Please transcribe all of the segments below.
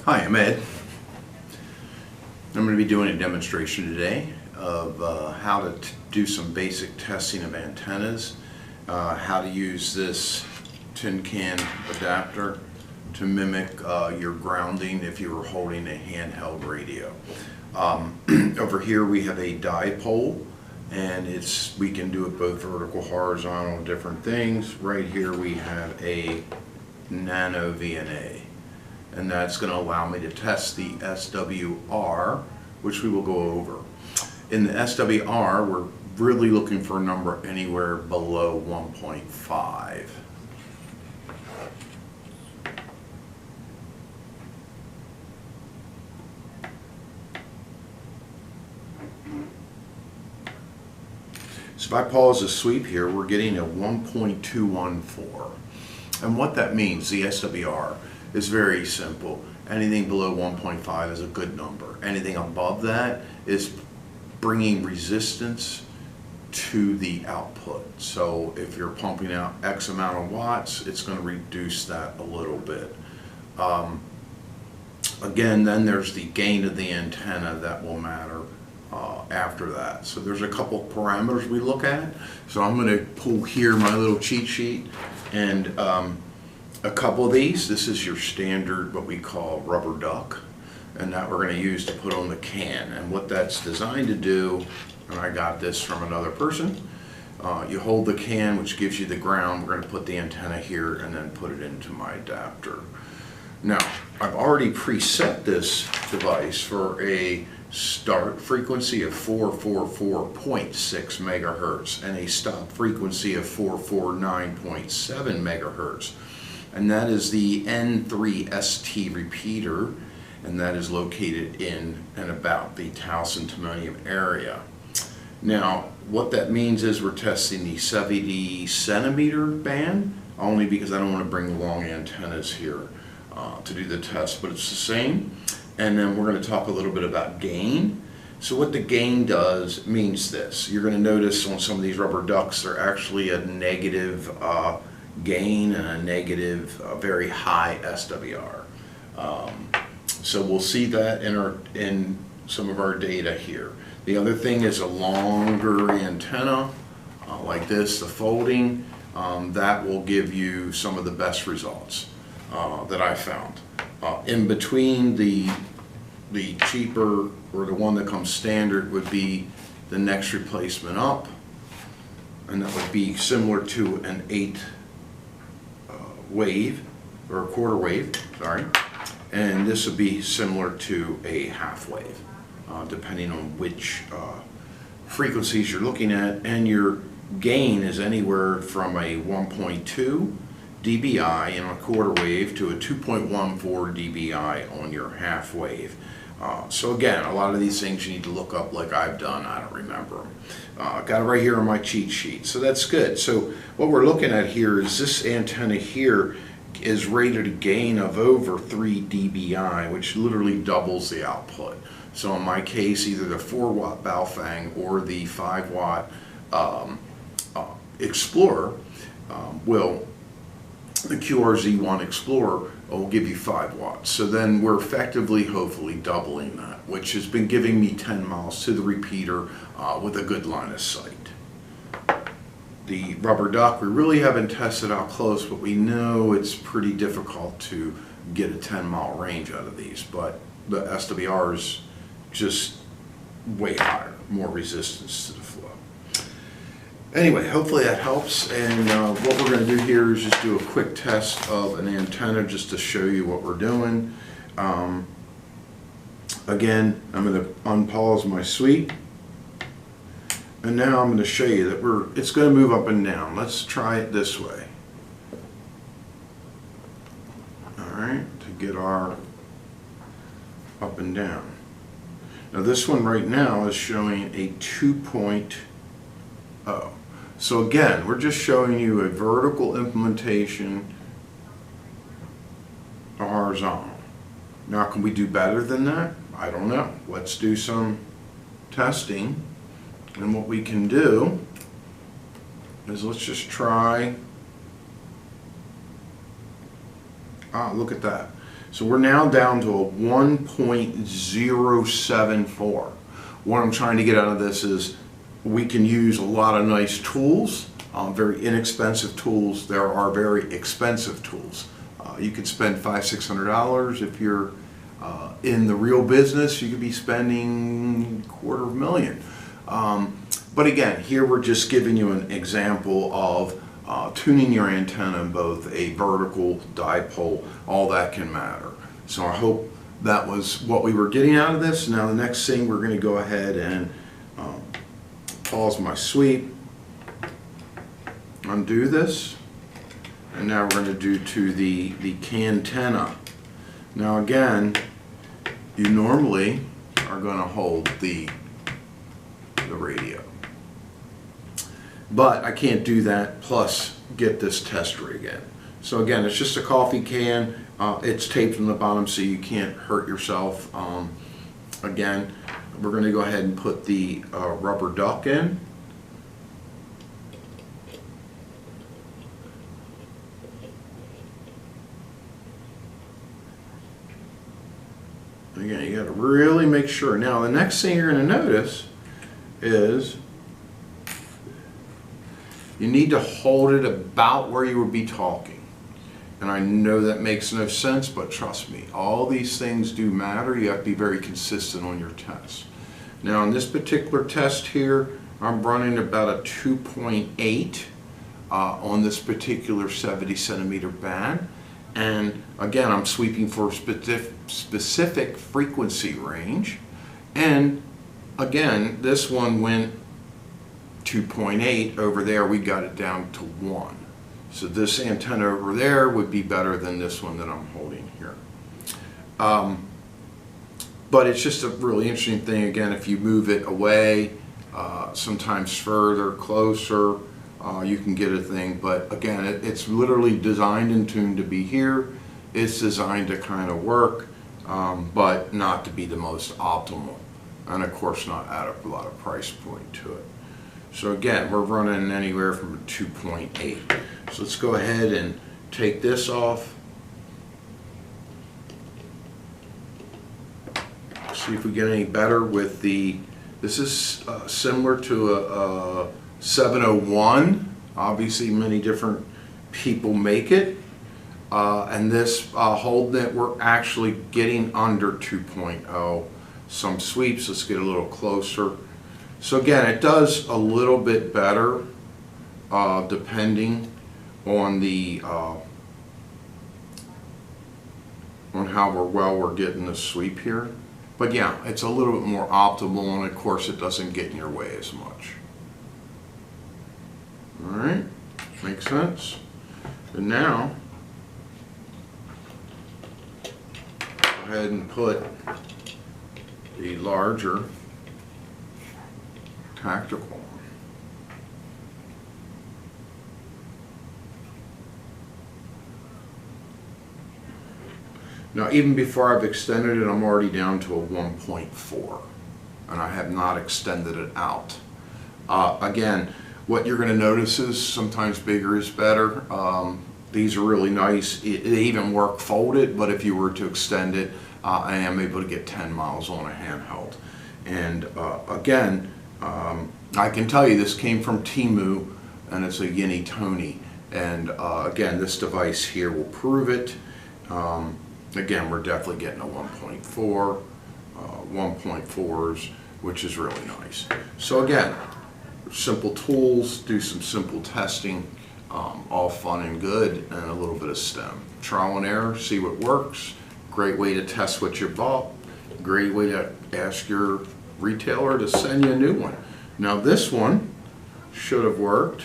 Hi, I'm Ed. I'm going to be doing a demonstration today of how to do some basic testing of antennas, how to use this tin can adapter to mimic your grounding if you were holding a handheld radio. Over here we have a dipole, and we can do it both vertical, horizontal, different things. Right here we have a NanoVNA, and that's going to allow me to test the SWR, which we will go over. In the SWR, we're really looking for a number anywhere below 1.5. So if I pause the sweep here, we're getting a 1.214. And what that means, the SWR, is very simple. Anything below 1.5 is a good number. Anything above that is bringing resistance to the output. So if you're pumping out X amount of watts, it's going to reduce that a little bit. Again, then there's the gain of the antenna that will matter after that. So there's a couple parameters we look at. So I'm going to pull here my little cheat sheet, and a couple of these. This is your standard, what we call rubber duck, and that we're going to use to put on the can. And what that's designed to do, and I got this from another person, you hold the can, which gives you the ground. We're going to put the antenna here and then put it into my adapter. Now, I've already preset this device for a start frequency of 444.6 megahertz and a stop frequency of 449.7 megahertz. And that is the N3ST repeater, and that is located in and about the Towson-Timonium area. Now, what that means is we're testing the 70 centimeter band, only because I don't want to bring long antennas here to do the test, but it's the same. And then we're going to talk a little bit about gain. So what the gain does means this. You're going to notice on some of these rubber ducks, they're actually a negative gain and a negative, very high SWR. So we'll see that in some of our data here. The other thing is a longer antenna, like this, the folding, that will give you some of the best results that I found. In between, the cheaper, or the one that comes standard, would be the next replacement up, and that would be similar to an 8 wave, or a quarter wave, sorry, and this would be similar to a half wave, depending on which frequencies you're looking at. And your gain is anywhere from a 1.2 dBi in a quarter wave to a 2.14 dBi on your half wave. So again, a lot of these things you need to look up like I've done. I don't remember them. Got it right here on my cheat sheet, so that's good. So what we're looking at here is this antenna here is rated a gain of over 3 dBi, which literally doubles the output. So in my case, either the 4-watt Baofeng or the 5-watt Explorer the QRZ1 Explorer will give you 5 watts. So then we're effectively, hopefully, doubling that, which has been giving me 10 miles to the repeater with a good line of sight. The rubber duck, we really haven't tested out close, but we know it's pretty difficult to get a 10-mile range out of these. But the SWR is just way higher, more resistance to the flow. Anyway, hopefully that helps, and what we're going to do here is just do a quick test of an antenna just to show you what we're doing. Again, I'm going to unpause my sweep, and now I'm going to show you that it's going to move up and down. Let's try it this way. Alright, to get our up and down. Now this one right now is showing a 2.0. So again, we're just showing you a vertical implementation, a horizontal. Now, can we do better than that? I don't know. Let's do some testing. And what we can do is let's just try, look at that. So we're now down to a 1.074. What I'm trying to get out of this is we can use a lot of nice tools, very inexpensive tools. There are very expensive tools. You could spend $500–600 if you're in the real business. You could be spending $250,000. But again, here we're just giving you an example of tuning your antenna in both a vertical, dipole, all that can matter. So I hope that was what we were getting out of this. Now the next thing, we're going to go ahead and pause my sweep, undo this, and now we're going to do to the antenna. Now again, you normally are going to hold the radio, but I can't do that plus get this test rig in. So again, it's just a coffee can. It's taped from the bottom so you can't hurt yourself. Again, we're going to go ahead and put the rubber duck in. Again, you got to really make sure. Now the next thing you're going to notice is you need to hold it about where you would be talking. And I know that makes no sense, but trust me, all these things do matter. You have to be very consistent on your tests. Now in this particular test here, I'm running about a 2.8 on this particular 70 centimeter band. And again, I'm sweeping for a specific frequency range. And again, this one went 2.8. Over there we got it down to 1. So this antenna over there would be better than this one that I'm holding here. But it's just a really interesting thing. Again, if you move it away, sometimes further, closer, you can get a thing. But again, it's literally designed and tuned to be here. It's designed to kind of work, but not to be the most optimal. And of course not add a lot of price point to it. So again, we're running anywhere from 2.8. So let's go ahead and take this off. See if we get any better with the, this is similar to a 701. Obviously many different people make it. And this hold that we're actually getting under 2.0. Some sweeps, let's get a little closer. So again, it does a little bit better depending on the on how well we're getting the sweep here. But yeah, it's a little bit more optimal, and of course it doesn't get in your way as much. All right, makes sense. And now, go ahead and put the larger tactical. Now even before I've extended it, I'm already down to a 1.4, and I have not extended it out. Again, what you're going to notice is sometimes bigger is better. These are really nice. They even work folded, but if you were to extend it, I am able to get 10 miles on a handheld. And again, I can tell you this came from Temu, and it's a Yini Tony. And again, this device here will prove it. Again, we're definitely getting a 1.4, 1.4s, which is really nice. So again, simple tools, do some simple testing, all fun and good, and a little bit of STEM. Trial and error, see what works. Great way to test what you bought. Great way to ask your retailer to send you a new one. Now this one should have worked.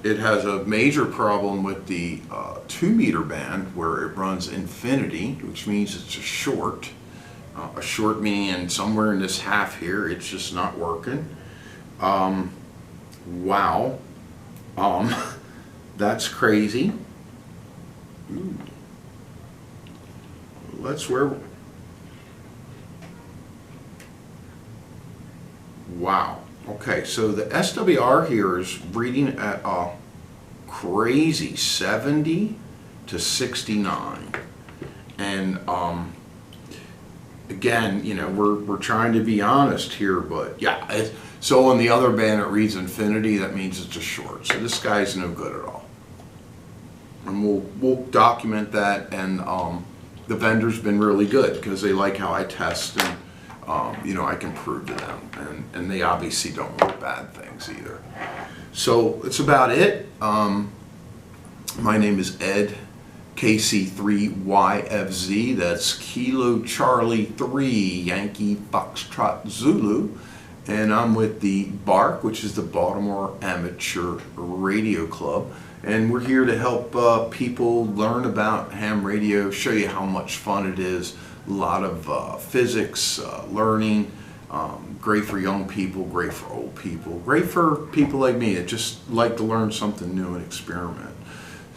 It has a major problem with the 2 meter band where it runs infinity, which means it's a short meaning somewhere in this half here, it's just not working. Wow. That's crazy. Ooh. That's where, wow. Okay, so the SWR here is reading at a crazy 70 to 69. And again, you know, we're trying to be honest here, but yeah. So on the other band it reads infinity. That means it's a short. So this guy's no good at all. And we'll document that. And the vendor's been really good because they like how I test, and you know, I can prove to them, and they obviously don't want bad things either. So that's about it. My name is Ed, KC3YFZ, that's Kilo Charlie 3 Yankee Foxtrot Zulu, and I'm with the BARC, which is the Baltimore Amateur Radio Club, and we're here to help people learn about ham radio, show you how much fun it is, a lot of physics, learning, great for young people, great for old people, great for people like me that just like to learn something new and experiment.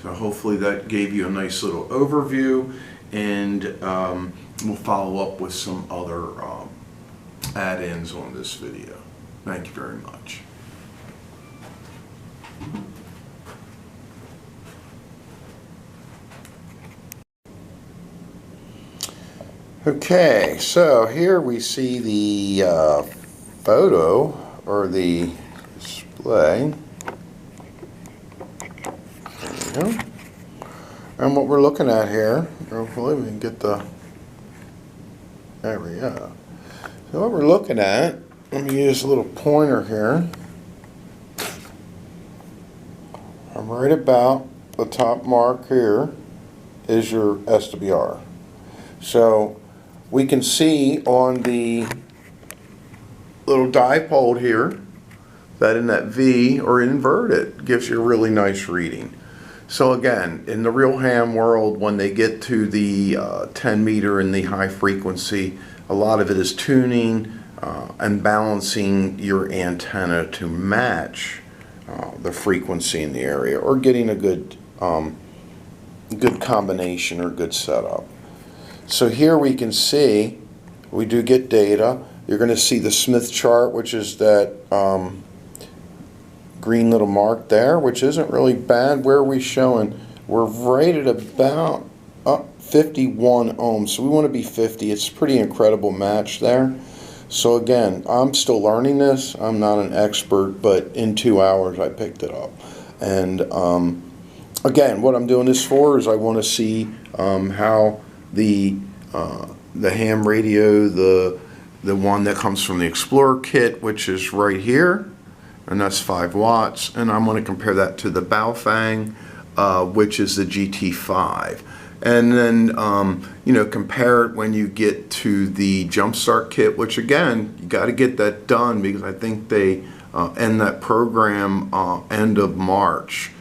So hopefully that gave you a nice little overview, and we'll follow up with some other add-ins on this video. Thank you very much. Okay, so here we see the photo or the display. And what we're looking at here, hopefully we can get the, there we go. So what we're looking at, let me use a little pointer here. I'm right about the top mark here is your SWR. So we can see on the little dipole here that in that V or invert it gives you a really nice reading. So again, in the real ham world, when they get to the 10 meter and the high frequency, a lot of it is tuning and balancing your antenna to match the frequency in the area, or getting a good combination or good setup. So here we can see, we do get data. You're going to see the Smith chart, which is that green little mark there, which isn't really bad. Where are we showing? We're right at about 51 ohms, so we want to be 50. It's a pretty incredible match there. So again, I'm still learning this. I'm not an expert, but in 2 hours I picked it up. And again, what I'm doing this for is I want to see how the ham radio, the one that comes from the Explorer kit, which is right here, and that's 5 watts, and I'm going to compare that to the Baofeng, which is the GT5, and then you know, compare it when you get to the Jumpstart kit, which again, you got to get that done because I think they end that program end of March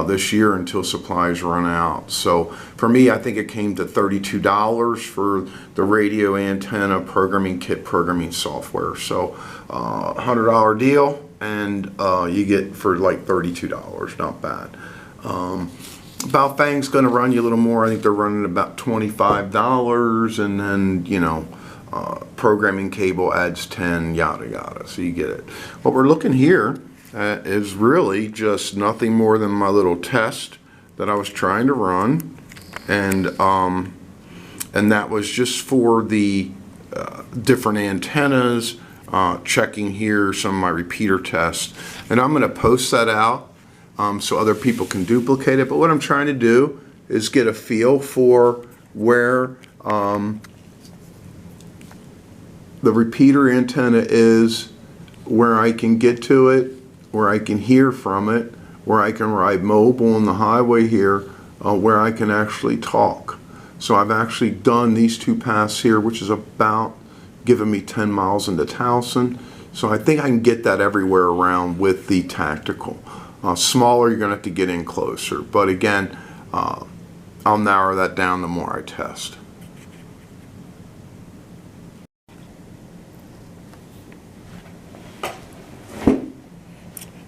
this year until supplies run out. So for me, I think it came to $32 for the radio antenna programming kit, programming software. So $100 deal, and you get for like $32, not bad. Baofeng's going to run you a little more. I think they're running about $25, and then, you know, programming cable adds 10, yada yada. So you get it. What we're looking here is really just nothing more than my little test that I was trying to run, and that was just for the different antennas. Checking here some of my repeater tests, and I'm going to post that out so other people can duplicate it. But what I'm trying to do is get a feel for where the repeater antenna is, where I can get to it, where I can hear from it, where I can ride mobile on the highway here, where I can actually talk. So I've actually done these 2 paths here, which is about giving me 10 miles into Towson. So I think I can get that everywhere around with the tactical. Smaller, you're going to have to get in closer. But again, I'll narrow that down the more I test.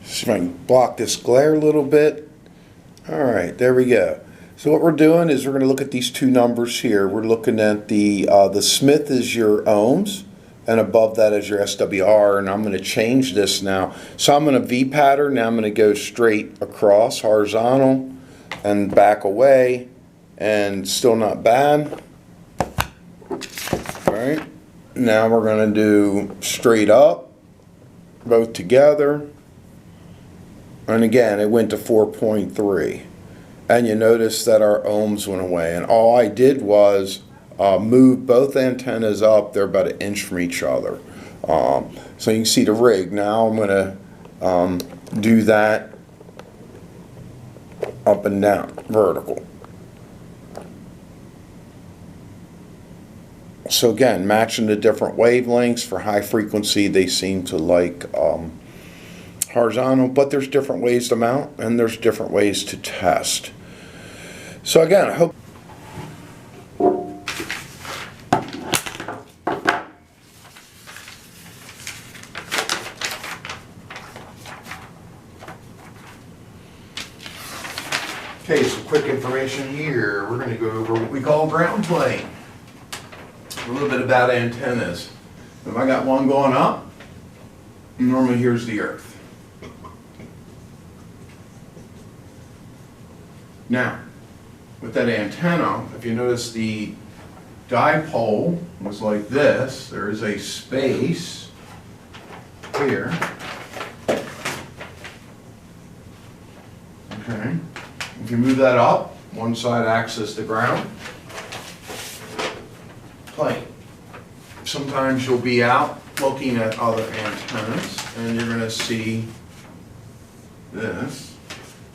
See if I can block this glare a little bit. All right, there we go. So what we're doing is we're going to look at these 2 numbers here. We're looking at the Smith is your ohms, and above that is your SWR, and I'm going to change this now. So I'm going to V pattern. Now I'm going to go straight across, horizontal, and back away, and still not bad. Now we're going to do straight up, both together. And again, it went to 4.3. And you notice that our ohms went away. And all I did was move both antennas up. They're about 1 inch from each other. So you can see the rig. Now I'm going to do that up and down, vertical. So again, matching the different wavelengths. For high frequency, they seem to like horizontal, but there's different ways to mount and there's different ways to test. So again, I hope okay, some quick information here. We're going to go over what we call ground plane. A little bit about antennas. If I got one going up, normally here's the earth. Now, with that antenna, if you notice the dipole was like this, there is a space here. Okay. If you move that up, one side acts as the ground plane. Sometimes you'll be out looking at other antennas and you're going to see this,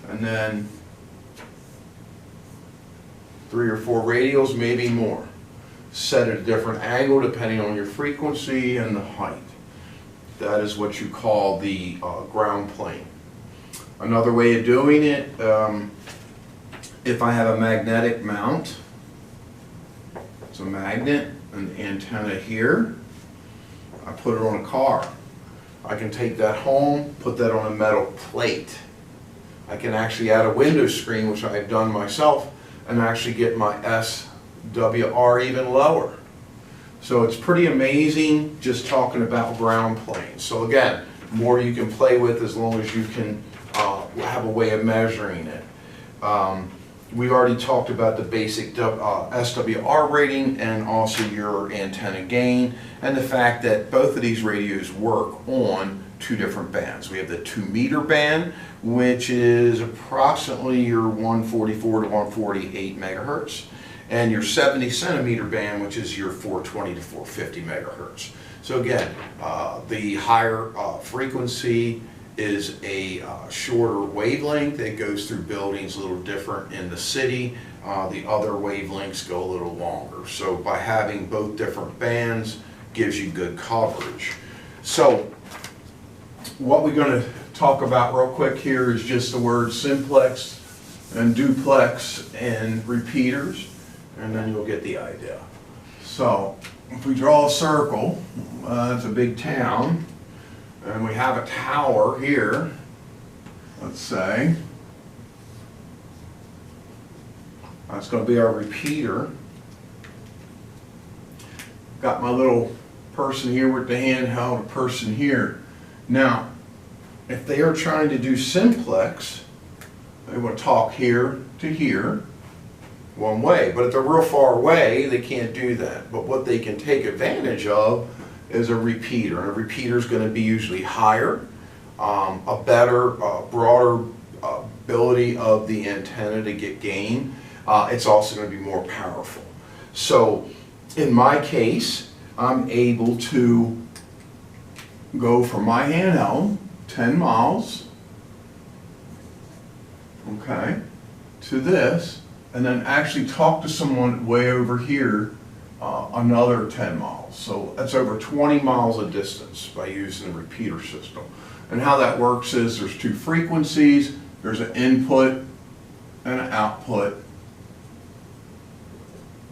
and then 3 or 4 radials, maybe more, set at a different angle depending on your frequency and the height. That is what you call the ground plane. Another way of doing it, if I have a magnetic mount, it's a magnet, an antenna here, I put it on a car. I can take that home, put that on a metal plate. I can actually add a window screen, which I've done myself, and actually get my SWR even lower. So it's pretty amazing just talking about ground planes. So again, more you can play with as long as you can have a way of measuring it. We've already talked about the basic SWR rating and also your antenna gain, and the fact that both of these radios work on 2 different bands. We have the 2 meter band, which is approximately your 144 to 148 megahertz, and your 70 centimeter band, which is your 420 to 450 megahertz. So again, the higher frequency is a shorter wavelength. It goes through buildings a little different in the city. The other wavelengths go a little longer. So by having both different bands gives you good coverage. So what we're going to talk about real quick here is just the word simplex and duplex and repeaters, and then you'll get the idea. So if we draw a circle, it's a big town, and we have a tower here, let's say. That's going to be our repeater. Got my little person here with the handheld, a person here. Now, if they are trying to do simplex, they want to talk here to here, one way. But if they're real far away, they can't do that. But what they can take advantage of is a repeater. And a repeater is going to be usually higher, a better, broader ability of the antenna to get gain. It's also going to be more powerful. So in my case, I'm able to go from my handheld 10 miles, okay, to this, and then actually talk to someone way over here another 10 miles. So that's over 20 miles of distance by using the repeater system. And how that works is there's 2 frequencies, there's an input and an output,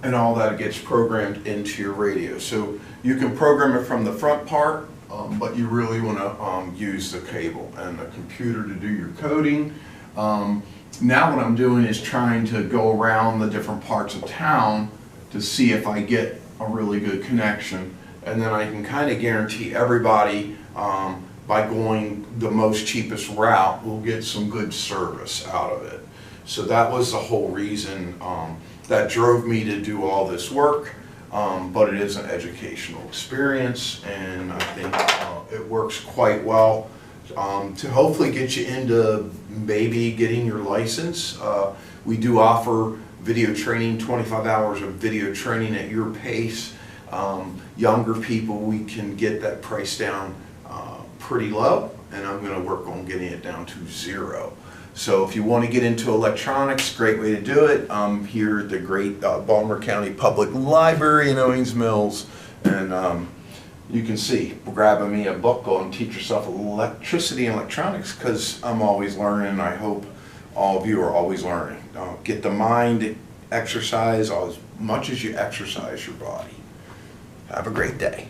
and all that gets programmed into your radio. So you can program it from the front part, but you really want to use the cable and the computer to do your coding. Now what I'm doing is trying to go around the different parts of town to see if I get a really good connection, and then I can kind of guarantee everybody by going the most cheapest route will get some good service out of it. So that was the whole reason that drove me to do all this work. but it is an educational experience, and I think it works quite well to hopefully get you into maybe getting your license. We do offer video training, 25 hours of video training at your pace. Younger people, we can get that price down pretty low, and I'm going to work on getting it down to 0. So if you want to get into electronics, great way to do it. I'm here at the great Baltimore County Public Library in Owings Mills, and you can see, grabbing me a book on Teach Yourself Electricity and Electronics, because I'm always learning, and I hope all of you are always learning. Get the mind exercise as much as you exercise your body. Have a great day.